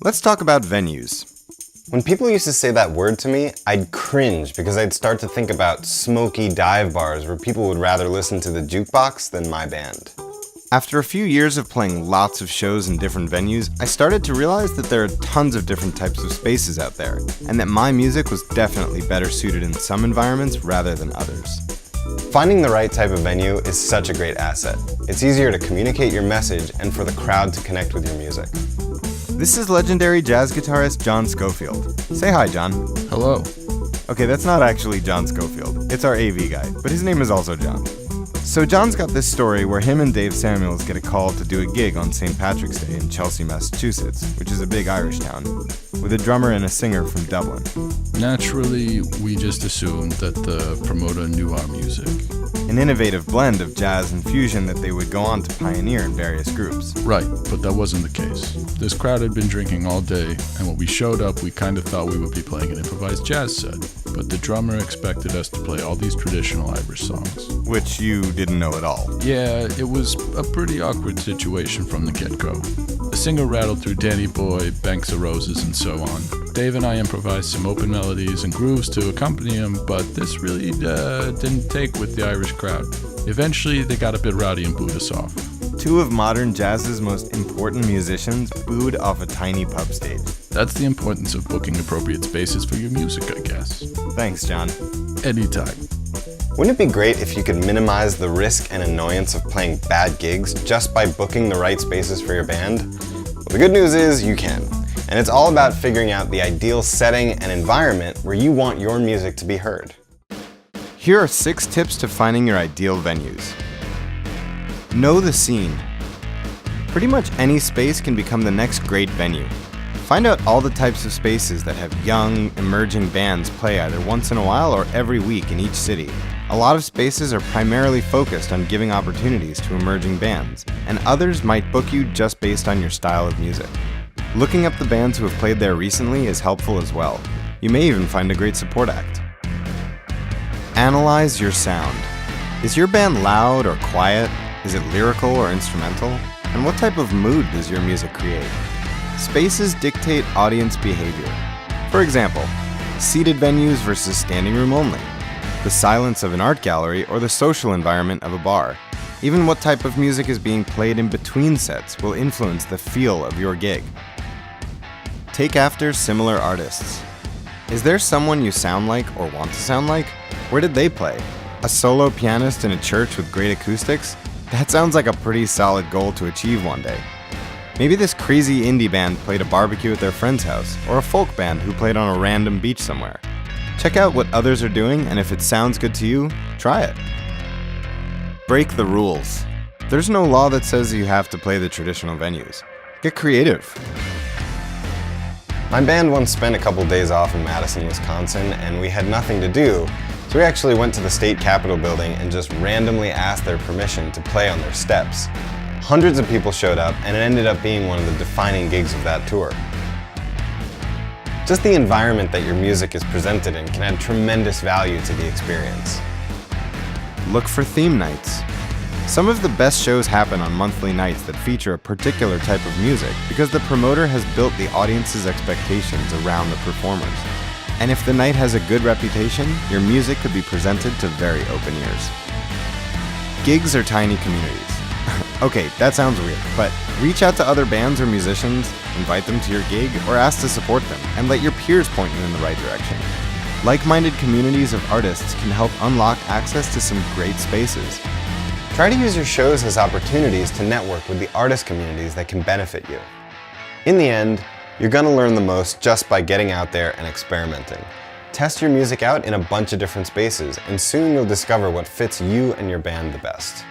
Let's talk about venues. When people used to say that word to me, I'd cringe because I'd start to think about smoky dive bars where people would rather listen to the jukebox than my band. After a few years of playing lots of shows in different venues, I started to realize that there are tons of different types of spaces out there, and that my music was definitely better suited in some environments rather than others. Finding the right type of venue is such a great asset. It's easier to communicate your message and for the crowd to connect with your music. This is legendary jazz guitarist John Schofield. Say hi, John. Hello. Okay, that's not actually John Schofield. It's our AV guy, but his name is also John. So John's got this story where him and Dave Samuels get a call to do a gig on St. Patrick's Day in Chelsea, Massachusetts, which is a big Irish town, with a drummer and a singer from Dublin. Naturally, we just assumed that the promoter knew our music. An innovative blend of jazz and fusion that they would go on to pioneer in various groups. Right, but that wasn't the case. This crowd had been drinking all day, and when we showed up, we kind of thought we would be playing an improvised jazz set. But the drummer expected us to play all these traditional Irish songs. Which you didn't know at all. Yeah, it was a pretty awkward situation from the get-go. The singer rattled through Danny Boy, Banks of Roses, and so on. Dave and I improvised some open melodies and grooves to accompany him, but this really didn't take with the Irish crowd. Eventually, they got a bit rowdy and booed us off. Two of modern jazz's most important musicians booed off a tiny pub stage. That's the importance of booking appropriate spaces for your music, I guess. Thanks, John. Anytime. Wouldn't it be great if you could minimize the risk and annoyance of playing bad gigs just by booking the right spaces for your band? Well, the good news is you can. And it's all about figuring out the ideal setting and environment where you want your music to be heard. Here are 6 tips to finding your ideal venues. Know the scene. Pretty much any space can become the next great venue. Find out all the types of spaces that have young, emerging bands play either once in a while or every week in each city. A lot of spaces are primarily focused on giving opportunities to emerging bands, and others might book you just based on your style of music. Looking up the bands who have played there recently is helpful as well. You may even find a great support act. Analyze your sound. Is your band loud or quiet? Is it lyrical or instrumental? And what type of mood does your music create? Spaces dictate audience behavior. For example, seated venues versus standing room only, the silence of an art gallery or the social environment of a bar. Even what type of music is being played in between sets will influence the feel of your gig. Take after similar artists. Is there someone you sound like or want to sound like? Where did they play? A solo pianist in a church with great acoustics? That sounds like a pretty solid goal to achieve one day. Maybe this crazy indie band played a barbecue at their friend's house, or a folk band who played on a random beach somewhere. Check out what others are doing, and if it sounds good to you, try it. Break the rules. There's no law that says you have to play the traditional venues. Get creative. My band once spent a couple days off in Madison, Wisconsin, and we had nothing to do, so we actually went to the state capitol building and just randomly asked their permission to play on their steps. Hundreds of people showed up, and it ended up being one of the defining gigs of that tour. Just the environment that your music is presented in can add tremendous value to the experience. Look for theme nights. Some of the best shows happen on monthly nights that feature a particular type of music because the promoter has built the audience's expectations around the performers. And if the night has a good reputation, your music could be presented to very open ears. Gigs are tiny communities. Okay, that sounds weird, but reach out to other bands or musicians, invite them to your gig, or ask to support them, and let your peers point you in the right direction. Like-minded communities of artists can help unlock access to some great spaces. Try to use your shows as opportunities to network with the artist communities that can benefit you. In the end, you're gonna learn the most just by getting out there and experimenting. Test your music out in a bunch of different spaces, and soon you'll discover what fits you and your band the best.